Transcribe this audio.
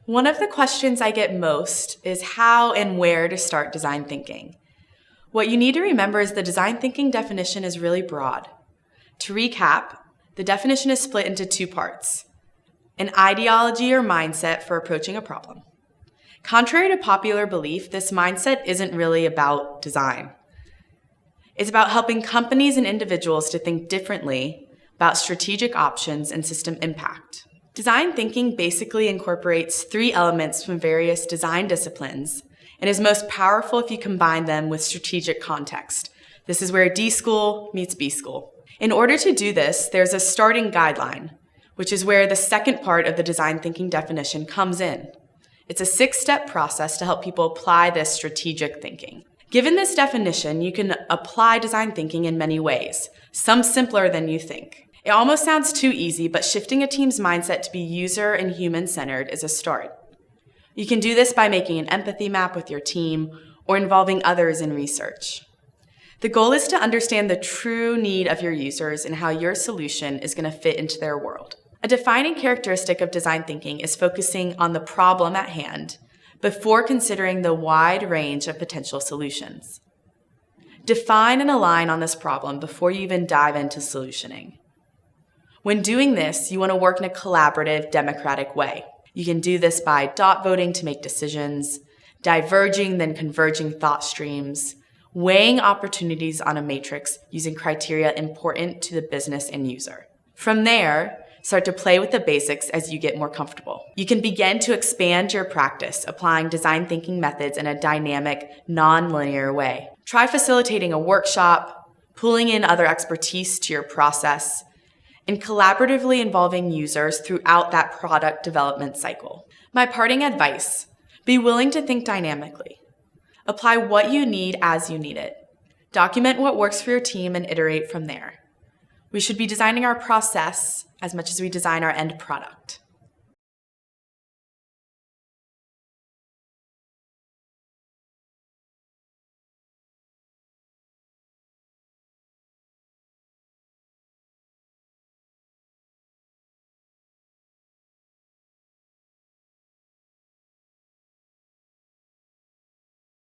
One of the questions I get most is how and where to start design thinking. What you need to remember is the design thinking definition is really broad. To recap, the definition is split into two parts: an ideology or mindset for approaching a problem. Contrary to popular belief, this mindset isn't really about design. It's about helping companies and individuals to think differently about strategic options and system impact. Design thinking basically incorporates three elements from various design disciplines and is most powerful if you combine them with strategic context. This is where D school meets B school. In order to do this, there's a starting guideline, which is where the second part of the design thinking definition comes in. It's a 6-step process to help people apply this strategic thinking. Given this definition, you can apply design thinking in many ways, some simpler than you think. It almost sounds too easy, but shifting a team's mindset to be user and human-centered is a start. You can do this by making an empathy map with your team or involving others in research. The goal is to understand the true need of your users and how your solution is going to fit into their world. A defining characteristic of design thinking is focusing on the problem at hand before considering the wide range of potential solutions. Define and align on this problem before you even dive into solutioning. When doing this, you want to work in a collaborative, democratic way. You can do this by dot voting to make decisions, diverging then converging thought streams, weighing opportunities on a matrix using criteria important to the business and user. From there, start to play with the basics as you get more comfortable. You can begin to expand your practice, applying design thinking methods in a dynamic, non-linear way. Try facilitating a workshop, pulling in other expertise to your process, and collaboratively involving users throughout that product development cycle. My parting advice: be willing to think dynamically. Apply what you need as you need it. Document what works for your team and iterate from there. We should be designing our process as much as we design our end product.